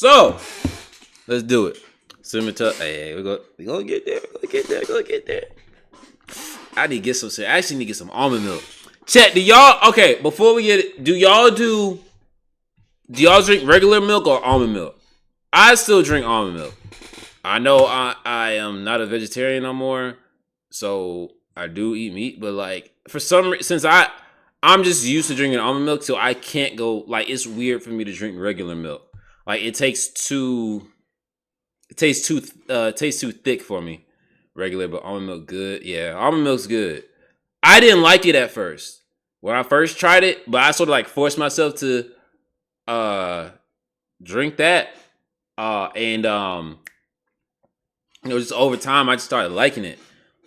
So let's do it. Hey, we gonna get there. We're gonna get there. I need to get some. I actually need to get some almond milk. Chat, do y'all? Okay, before we get it, do y'all drink regular milk or almond milk? I still drink almond milk. I know I am not a vegetarian no more, so I do eat meat. But like for some reason, since I'm just used to drinking almond milk, so I can't go. Like it's weird for me to drink regular milk. Like it tastes too thick for me. Regular, but almond milk good. Yeah, almond milk's good. I didn't like it at first when I first tried it, but I sort of like forced myself to drink that. And just over time I just started liking it.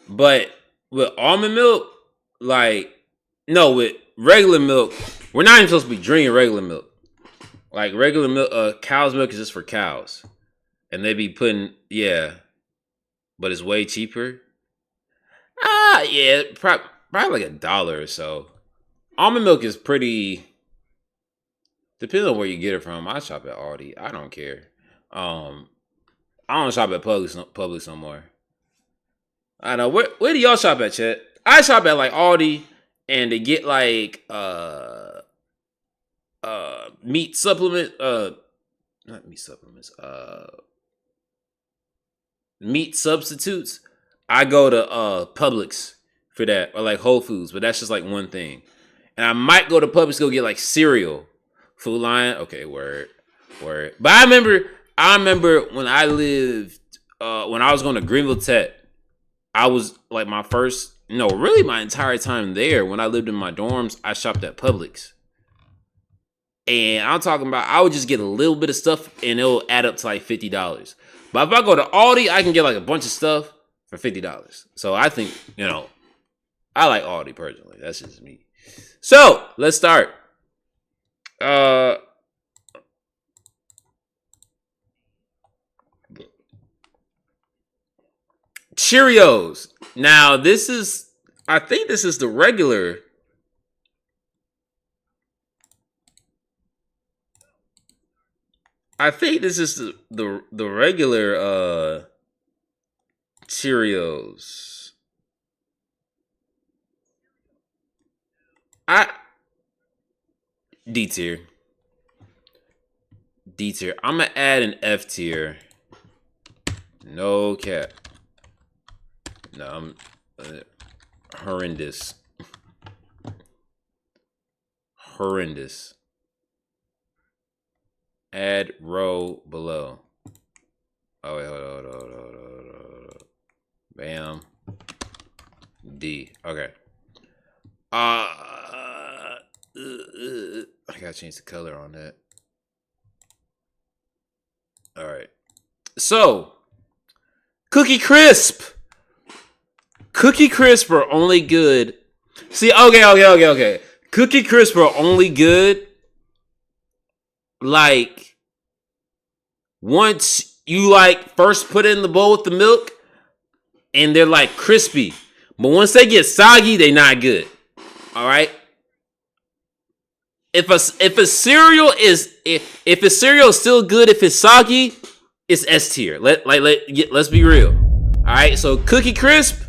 But with almond milk, with regular milk, we're not even supposed to be drinking regular milk. Like regular milk, cow's milk is just for cows. And they be putting, but it's way cheaper. Probably like $1 or so. Almond milk is pretty, depending on where you get it from. I shop at Aldi. I don't care. I don't shop at Publix no more. I know. Where do y'all shop at, chat? I shop at like Aldi, and they get like meat supplement, not meat supplements, meat substitutes. I go to Publix for that, or like Whole Foods, but that's just like one thing. And I might go to Publix to go get like cereal. Food Lion, okay, word. But I remember when I lived, when I was going to Greenville Tech, I was like my entire time there. When I lived in my dorms, I shopped at Publix. And I'm talking about, I would just get a little bit of stuff and it'll add up to like $50. But if I go to Aldi, I can get like a bunch of stuff for $50. So I think, I like Aldi personally. That's just me. So let's start. Cheerios. Now I think this is the regular. I think this is the regular Cheerios. D tier. I'm gonna add an F tier. No cap. No, I'm horrendous. Add row below. Oh wait, hold on. Bam. D. Okay. I gotta change the color on that. All right. So, Cookie Crisp. Cookie Crisp are only good. See, okay. Cookie Crisp are only good like once you like first put it in the bowl with the milk and they're like crispy. But once they get soggy, they're not good. All right? If a cereal is still good, if it's soggy, it's S tier. Let's be real. All right? So Cookie Crisp,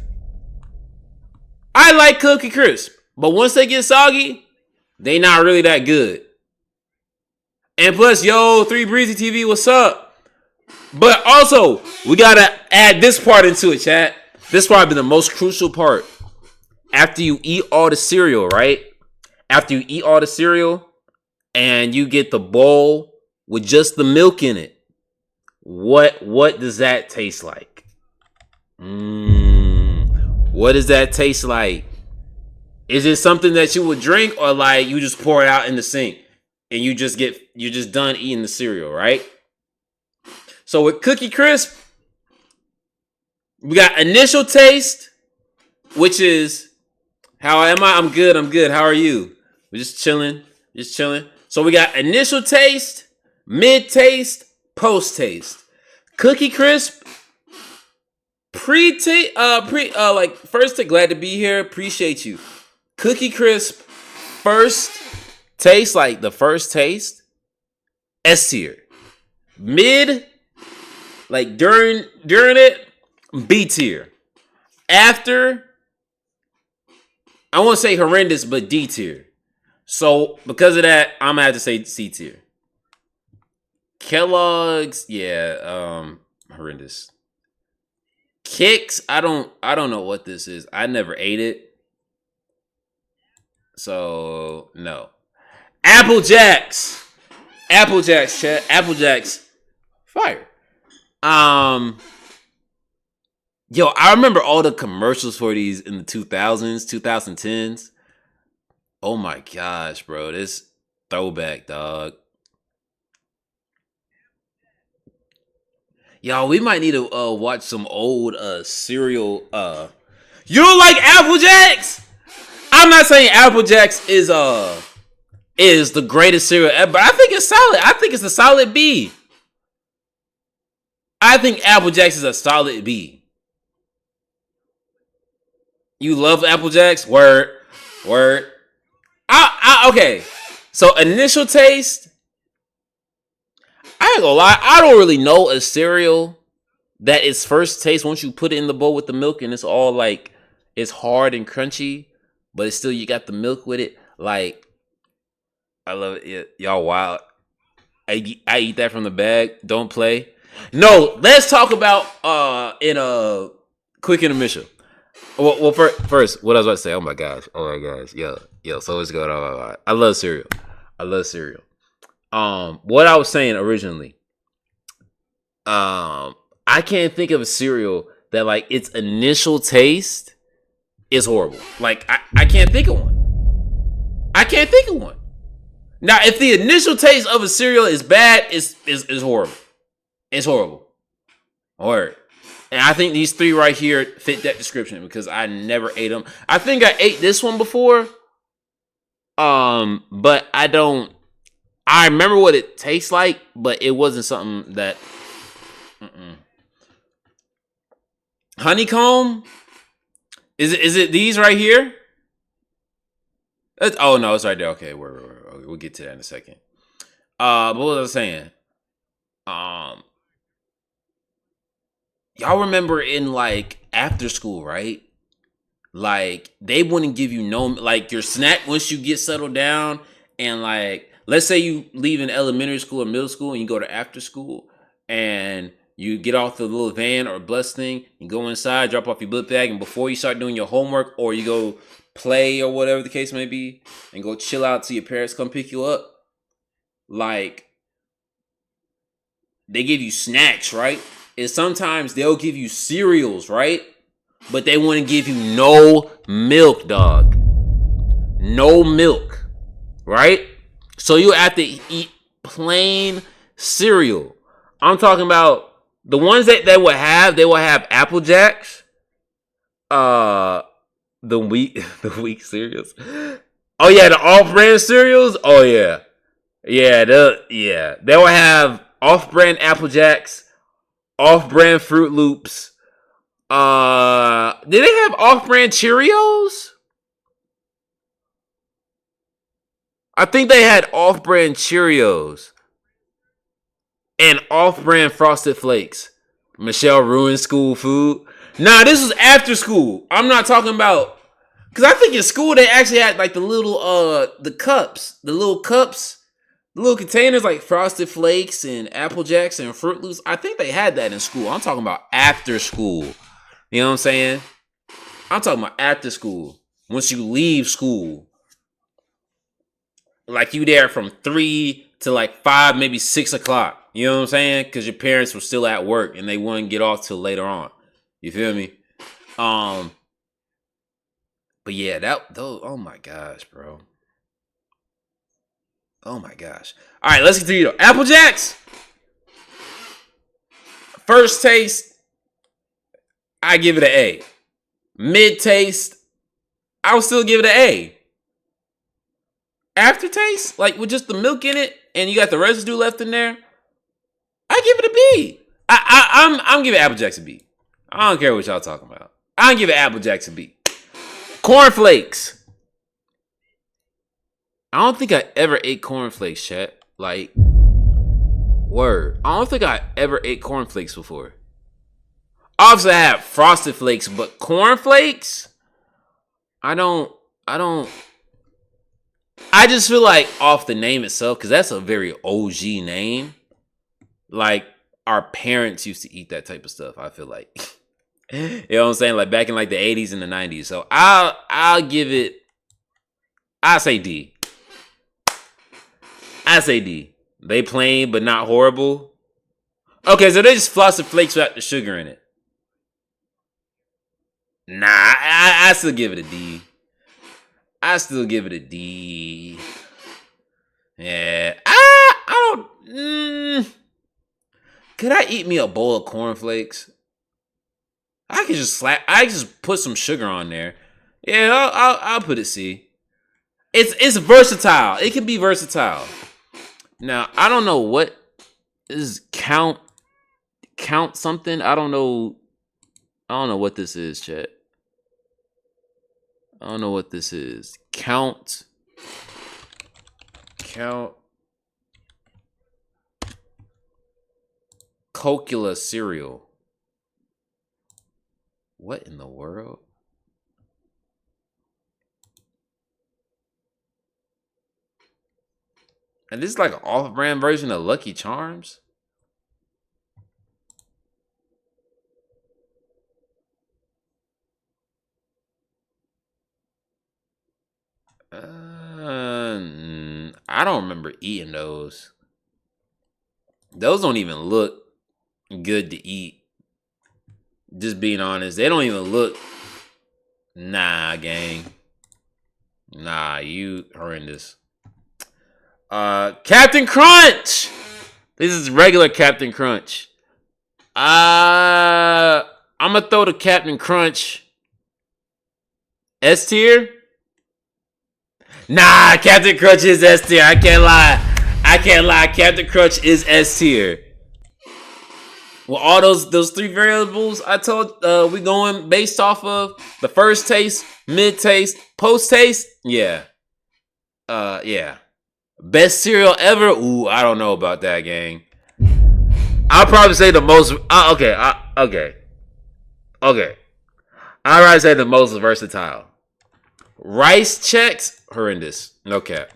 I like Cookie Crisp, but once they get soggy, they not really that good. And plus, 3 Breezy TV, what's up? But also, we gotta add this part into it, chat. This is probably the most crucial part. After you eat all the cereal, right? After you eat all the cereal, and you get the bowl with just the milk in it, what does that taste like? What does that taste like? Is it something that you would drink, or like you just pour it out in the sink and you're just done eating the cereal, right? So with Cookie Crisp, we got initial taste, which is, how am I? I'm good. How are you? We're just chilling. So we got initial taste, mid taste, post taste. Cookie Crisp, first take, glad to be here. Appreciate you. Cookie Crisp, first taste, like the first taste, S tier. Mid, like during it, B tier. After, I won't say horrendous, but D tier. So because of that, I'm gonna have to say C tier. Kellogg's, yeah, horrendous. Kicks, I don't know what this is. I never ate it. So no. Apple Jacks. Apple Jacks, chat. Apple Jacks. Fire. Um Yo, I remember all the commercials for these in the 2000s, 2010s. Oh my gosh, bro. This throwback, dog. Y'all, we might need to watch some old cereal. You don't like Apple Jacks? I'm not saying Apple Jacks is the greatest cereal ever, but I think it's solid. I think it's a solid B. I think Apple Jacks is a solid B. You love Apple Jacks? Word. Word. Okay. So initial taste, I ain't gonna lie, I don't really know a cereal that its first taste, once you put it in the bowl with the milk and it's all like, it's hard and crunchy, but it's still, you got the milk with it. Like, I love it. Y'all wild. I eat that from the bag. Don't play. No, let's talk about in a quick intermission. Well, first, what I was about to say. Oh my gosh. Yo. So what's going on? I love cereal. I love cereal. What I was saying originally. I can't think of a cereal that like its initial taste is horrible. Like I can't think of one. I can't think of one. Now, if the initial taste of a cereal is bad, it's horrible. It's horrible. Word. And I think these three right here fit that description because I never ate them. I think I ate this one before. But I don't. I remember what it tastes like, but it wasn't something that. Honeycomb. Is it these right here? Oh no, it's right there. Okay, we'll get to that in a second. But what was I saying? Y'all remember in like after school, right? Like they wouldn't give you no like your snack once you get settled down, and like let's say you leave in elementary school or middle school and you go to after school and you get off the little van or bus thing, you go inside, drop off your book bag, and before you start doing your homework or you go play or whatever the case may be, and go chill out till your parents come pick you up, like they give you snacks, right? And sometimes they'll give you cereals, right? But they wouldn't give you no milk, dog. No milk, right? So you have to eat plain cereal. I'm talking about the ones that they will have Apple Jacks, the weak cereals. Oh yeah, the off-brand cereals. Oh yeah, they will have off-brand Apple Jacks, off-brand Fruit Loops. Did they have off-brand Cheerios? I think they had off-brand Cheerios and off-brand Frosted Flakes. Michelle ruined school food. Nah, this was after school. I'm not talking about, because I think in school they actually had like the little the little containers like Frosted Flakes and Apple Jacks and Fruit Loops. I think they had that in school. I'm talking about after school. You know what I'm saying? I'm talking about after school. Once you leave school. Like you there from 3 to like 5, maybe 6 o'clock. You know what I'm saying? Because your parents were still at work and they wouldn't get off till later on. You feel me? But yeah, those. Oh my gosh, bro. Oh my gosh. All right, let's continue. Apple Jacks. First taste, I give it an A. Mid taste, I would still give it an A. Aftertaste, like with just the milk in it, and you got the residue left in there, I give it a B. I'm giving Apple Jacks a B. I don't care what y'all talking about. I'm giving Apple Jacks a B. Cornflakes. I don't think I ever ate cornflakes, chat. Like, Word. I don't think I ever ate cornflakes before. Obviously, I had Frosted Flakes, but cornflakes? I don't. I don't. I just feel like off the name itself, because that's a very OG name. Like our parents used to eat that type of stuff. I feel like, you know what I'm saying, like back in like the 80s and the 90s. So I'll give it. I say D. I say D. They plain but not horrible. Okay, so they just Frosted Flakes without the sugar in it. Nah, I still give it a D. I still give it a D. Yeah, I don't. Could I eat me a bowl of cornflakes? I could just put some sugar on there. Yeah, I'll put it C. It's versatile. It can be versatile. Now I don't know what is count something. I don't know what this is, chat. I don't know what this is. Count Cocula cereal. What in the world? And this is like an off-brand version of Lucky Charms? I don't remember eating those. Those don't even look good to eat. Just being honest, they don't even look. Nah, gang. Nah, you horrendous. Captain Crunch. This is regular Captain Crunch. I'm gonna throw the Captain Crunch S tier. Nah, Captain Crunch is S tier. I can't lie. Captain Crunch is S tier. Well, all those three variables I told, we going based off of the first taste, mid taste, post taste. Yeah. Yeah. Best cereal ever? Ooh, I don't know about that, gang. I'll probably say the most. Okay. I'll probably say the most versatile. Rice Chex, horrendous. No cap.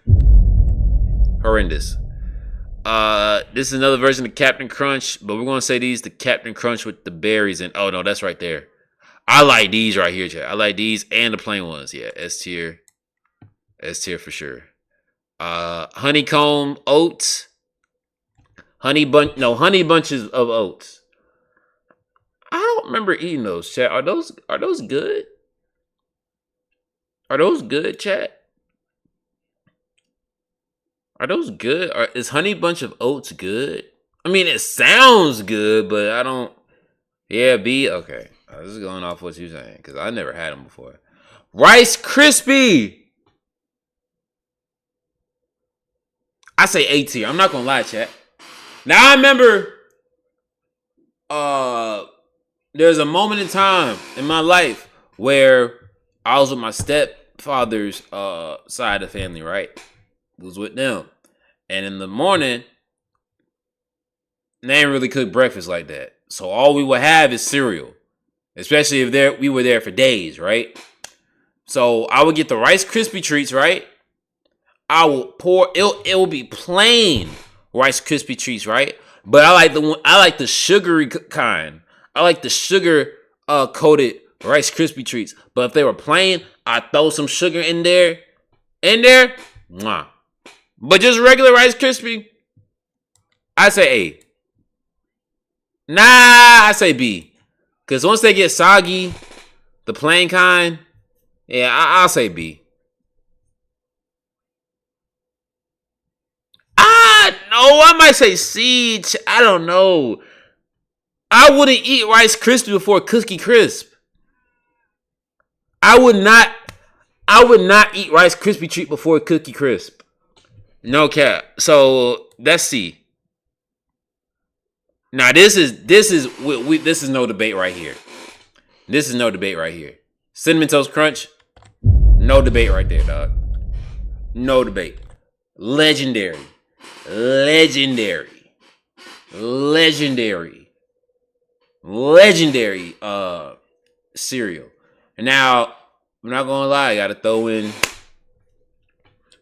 Horrendous. This is another version of Captain Crunch, but we're gonna say these the Captain Crunch with the berries and oh no, that's right there. I like these right here, chat. I like these and the plain ones. Yeah, S tier. S tier for sure. Honeycomb oats. Honey bunches of oats. I don't remember eating those, chat. Are those good? Are those good, chat? Are those good? Is Honey Bunch of Oats good? I mean, it sounds good, but I don't. Yeah, B. Okay, this is going off what you're saying because I never had them before. Rice Krispie. I say A tier. I'm not gonna lie, chat. Now I remember. There's a moment in time in my life where I was with my stepfather's side of the family, right? Was with them. And in the morning, they didn't really cook breakfast like that. So all we would have is cereal. Especially if we were there for days, right? So I would get the Rice Krispie treats, right? I will pour it will be plain Rice Krispie treats, right? But I like the sugary kind. I like the sugar coated Rice Krispie treats. But if they were plain, I'd throw some sugar in there. Mwah. But just regular Rice Krispie, I say A. Nah, I say B. Because once they get soggy, the plain kind, yeah, I'll say B. No, I might say C. I don't know. I wouldn't eat Rice Krispie before Cookie Crisp. I would not eat Rice Krispie treat before Cookie Crisp. No cap. So that's C. Now this is no debate right here. This is no debate right here. Cinnamon Toast Crunch, no debate right there, dog. No debate. Legendary. Legendary cereal. And now, I'm not gonna lie, I gotta throw in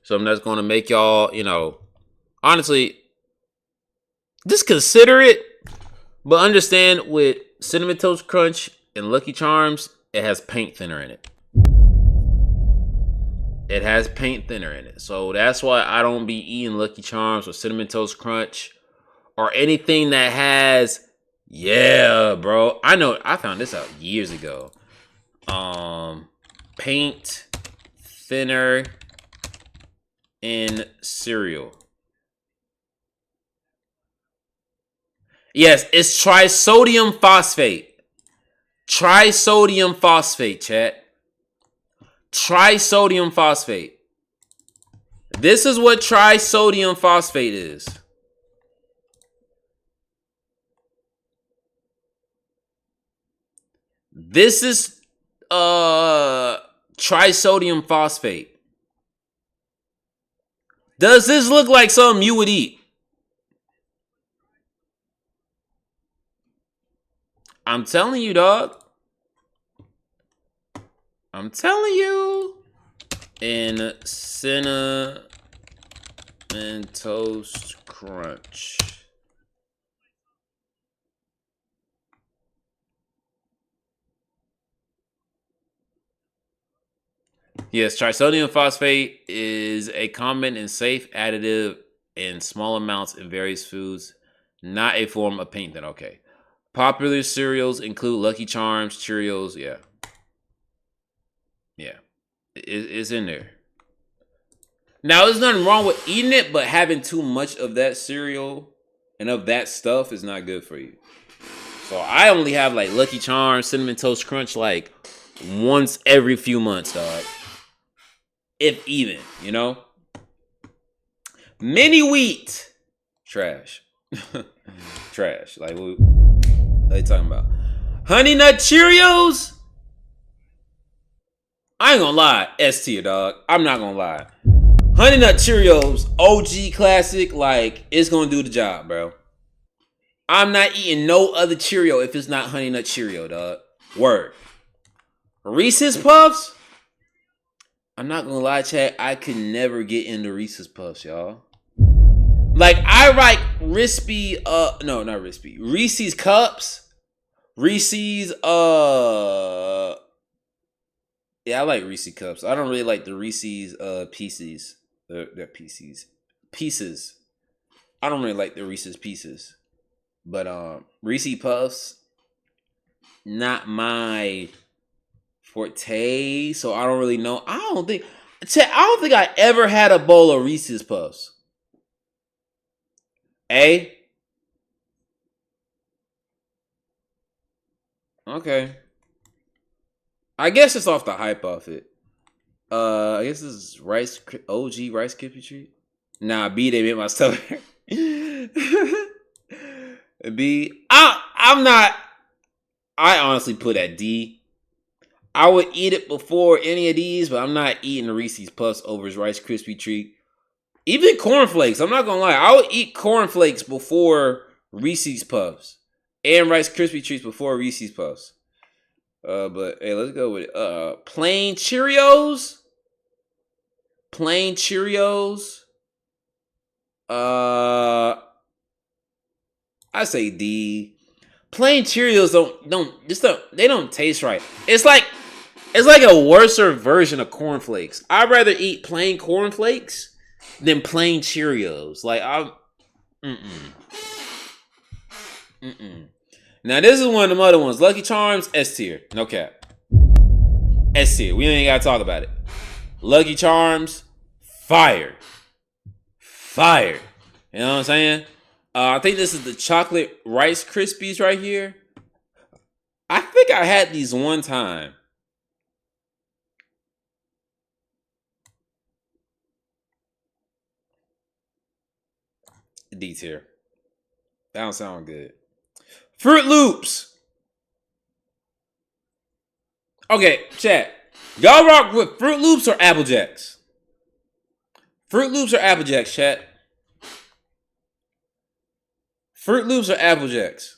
something that's gonna make y'all, honestly, just consider it, but understand with Cinnamon Toast Crunch and Lucky Charms, it has paint thinner in it. It has paint thinner in it. So that's why I don't be eating Lucky Charms or Cinnamon Toast Crunch or anything that has, yeah, bro. I know, I found this out years ago. Paint thinner in cereal. Yes, it's trisodium phosphate. Trisodium phosphate, chat. Trisodium phosphate. This is what trisodium phosphate is. This is trisodium phosphate. Does this look like something you would eat? I'm telling you, dog. I'm telling you. In Cinnamon Toast Crunch. Yes, trisodium phosphate is a common and safe additive in small amounts in various foods, not a form of paint. Then okay. Popular cereals include Lucky Charms, Cheerios. Yeah, it's in there. Now, there's nothing wrong with eating it, but having too much of that cereal and of that stuff is not good for you. So I only have like Lucky Charms, Cinnamon Toast Crunch like once every few months, dog. If even, Mini wheat. Trash. Trash. Like, what are you talking about? Honey Nut Cheerios? I ain't gonna lie. S tier, dog. I'm not gonna lie. Honey Nut Cheerios, OG classic. Like, it's gonna do the job, bro. I'm not eating no other Cheerio if it's not Honey Nut Cheerio, dog. Word. Reese's Puffs? I'm not gonna lie, chat. I could never get into Reese's Puffs, y'all. Like, I like Reese's Cups. Reese's, yeah, I like Reese's Cups. I don't really like the Reese's, Pieces. They're Pieces. I don't really like the Reese's Pieces. But, Reese's Puffs, not my forte, so I don't really know. I don't think I ever had a bowl of Reese's Puffs. A? Okay. I guess it's off the hype of it. I guess this is OG Rice Krispie treat. Nah, B, they made my stomach. B, I'm not. I honestly put at D. I would eat it before any of these, but I'm not eating the Reese's Puffs over his Rice Krispie treat. Even cornflakes, I'm not gonna lie. I would eat cornflakes before Reese's Puffs. And Rice Krispie treats before Reese's Puffs. But hey, let's go with it. Plain Cheerios. Plain Cheerios. I say D. Plain Cheerios don't taste right. It's like a worser version of cornflakes. I'd rather eat plain cornflakes than plain Cheerios. Like Now this is one of them other ones. Lucky Charms, S tier. No cap. S tier. We ain't gotta talk about it. Lucky Charms, fire. Fire. You know what I'm saying? I think this is the chocolate Rice Krispies right here. I think I had these one time. D tier. That don't sound good. Fruit Loops. Okay, chat. Y'all rock with Fruit Loops or Apple Jacks? Fruit Loops or Apple Jacks, chat? Fruit Loops or Apple Jacks?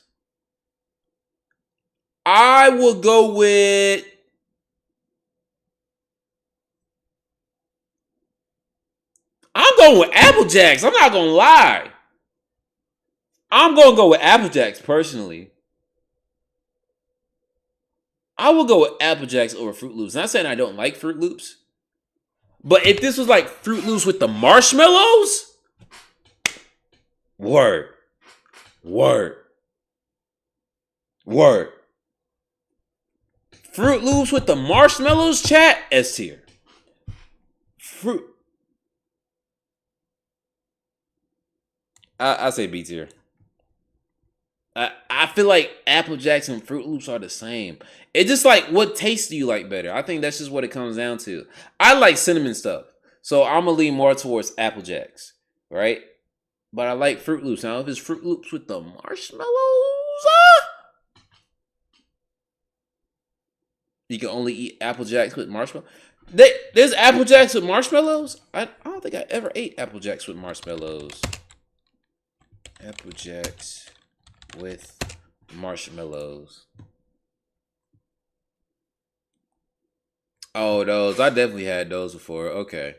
I will go with. I'm going with Apple Jacks. I'm not gonna lie. I'm gonna go with Apple Jacks personally. I will go with Apple Jacks over Fruit Loops. Not saying I don't like Fruit Loops, but if this was like Fruit Loops with the marshmallows, word, word, word. Fruit Loops with the marshmallows, chat, S tier. Fruit. I say B tier. I feel like Apple Jacks and Fruit Loops are the same. It's just like, what taste do you like better? I think that's just what it comes down to. I like cinnamon stuff, so I'm gonna lean more towards Apple Jacks, right? But I like Fruit Loops. Now, if it's Fruit Loops with the marshmallows, you can only eat Apple Jacks with marshmallows. There's Apple Jacks with marshmallows? I don't think I ever ate Apple Jacks with marshmallows. Apple Jacks with marshmallows. Oh, those. I definitely had those before. Okay.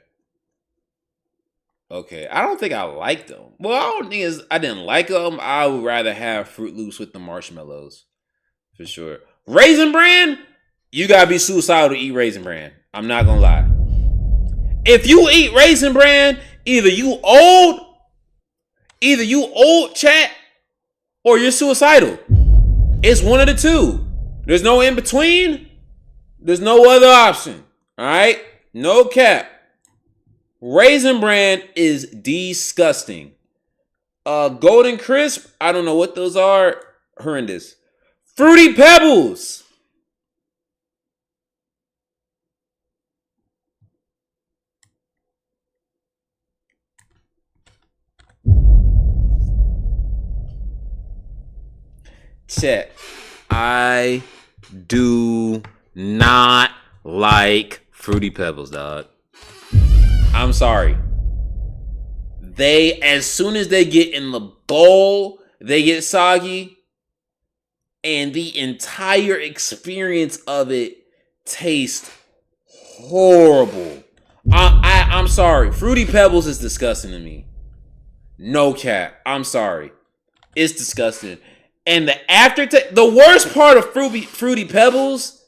I don't think I liked them. Well, I don't think I didn't like them. I would rather have Fruit Loops with the marshmallows. For sure. Raisin Bran? You gotta be suicidal to eat Raisin Bran. I'm not gonna lie. If you eat Raisin Bran, either you old chat, or you're suicidal. It's one of the two. There's no in between. There's no other option. All right? No cap. Raisin Bran is disgusting. Golden Crisp, I don't know what those are. Horrendous. Fruity Pebbles. Chat. I do not like Fruity Pebbles, dog. I'm sorry. As soon as they get in the bowl, they get soggy. And the entire experience of it tastes horrible. I'm sorry. Fruity Pebbles is disgusting to me. No cap. I'm sorry. It's disgusting. And the aftertaste, the worst part of Fruity Pebbles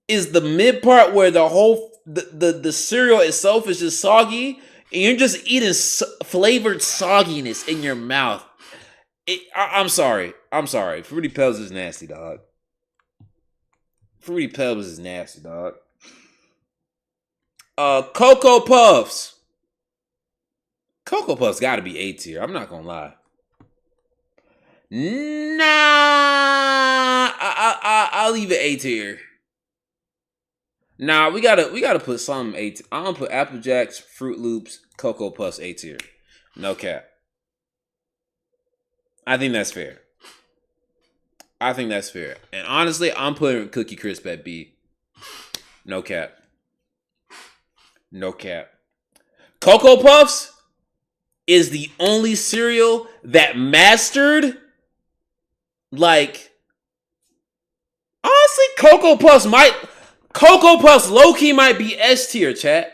is the mid part where the whole the cereal itself is just soggy, and you're just eating flavored sogginess in your mouth. I'm sorry. Fruity Pebbles is nasty, dog. Fruity Pebbles is nasty, dog. Cocoa Puffs. Cocoa Puffs got to be A tier. I'm not gonna lie. Nah, I'll leave it A tier. Nah, we gotta put some A tier. I'm gonna put Apple Jacks, Fruit Loops, Cocoa Puffs A tier. No cap. I think that's fair. And honestly, I'm putting Cookie Crisp at B. No cap. Cocoa Puffs is the only cereal that mastered. Like, honestly, Cocoa Puffs low-key might be S tier, chat.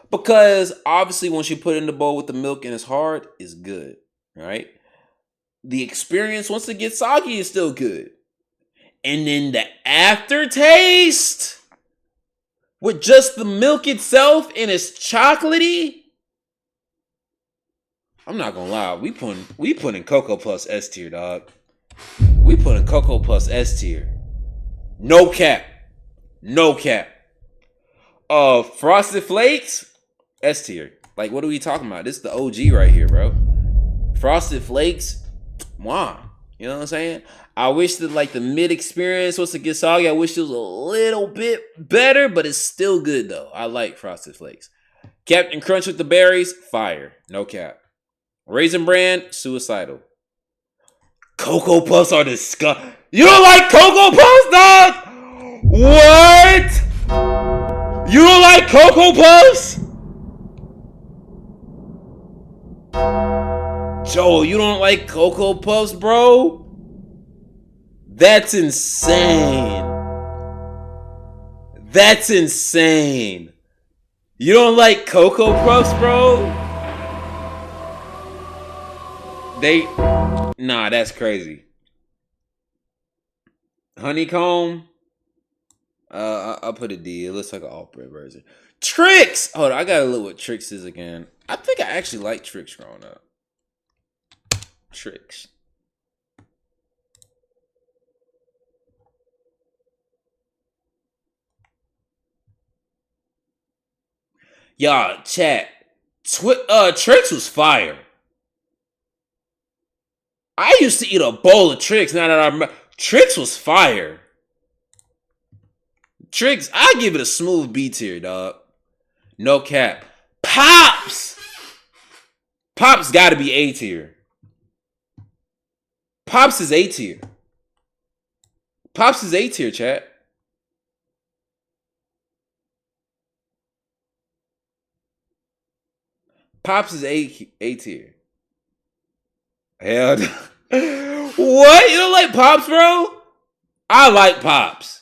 Because obviously once you put it in the bowl with the milk and it's hard, it's good. Right? The experience, once it gets soggy, is still good. And then the aftertaste with just the milk itself and it's chocolatey. I'm not gonna lie, we putting Cocoa Puffs S tier, dog. We putting Cocoa Puffs S tier. No cap. Frosted Flakes, S tier. Like, what are we talking about? This is the OG right here, bro. Frosted Flakes, wow. You know what I'm saying? I wish that like the mid experience was to get soggy. I wish it was a little bit better, but it's still good though. I like Frosted Flakes. Captain Crunch with the berries, fire. No cap. Raisin Bran, suicidal. Cocoa Puffs are disgusting. You don't like Cocoa Puffs, dog? What? You don't like Cocoa Puffs? Joe, you don't like Cocoa Puffs, bro? That's insane. That's insane. You don't like Cocoa Puffs, bro? Nah, that's crazy. Honeycomb. I'll put a D. It looks like an off-brand version. Tricks. Hold on, I gotta look what Tricks is again. I think I actually liked Tricks growing up. Tricks. Y'all, chat. Tricks was fire. I used to eat a bowl of Tricks. Now that I remember, Tricks was fire. Tricks, I give it a smooth B tier, dog. No cap. Pops. Pops got to be A tier. Pops is A tier. Pops is A tier, chat. Pops is A tier. Hell no. What? You don't like Pops, bro? I like Pops.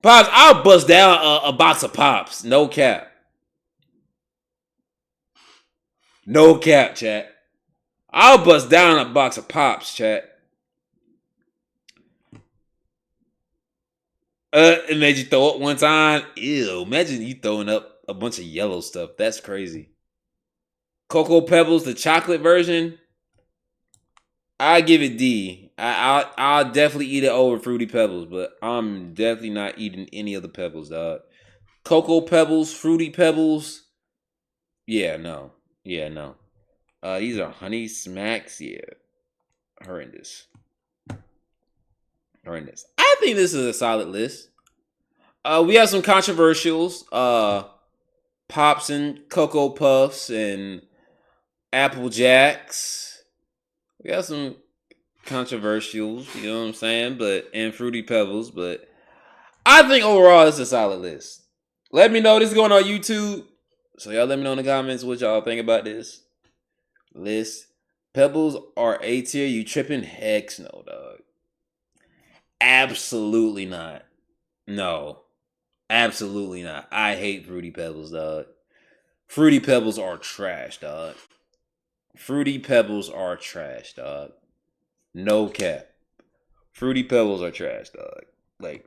Pops, I'll bust down a box of Pops. No cap. No cap, chat. I'll bust down a box of Pops, chat. It made you throw up one time. Ew. Imagine you throwing up a bunch of yellow stuff. That's crazy. Cocoa Pebbles, the chocolate version. I give it D. I'll definitely eat it over Fruity Pebbles, but I'm definitely not eating any of the Pebbles, dog. Cocoa Pebbles, Fruity Pebbles. Yeah, no. Yeah, no. These are Honey Smacks. Yeah. Horrendous. Horrendous. I think this is a solid list. We have some controversials. Pops and Cocoa Puffs and Apple Jacks. We got some controversials, you know what I'm saying? And Fruity Pebbles, but I think overall it's a solid list. Let me know this is going on YouTube. So y'all let me know in the comments what y'all think about this list. Pebbles are A tier. You tripping? Heck no, dog. Absolutely not. No. Absolutely not. I hate Fruity Pebbles, dog. Fruity Pebbles are trash, dog. Fruity Pebbles are trash, dog. No cap. Fruity Pebbles are trash, dog. Like,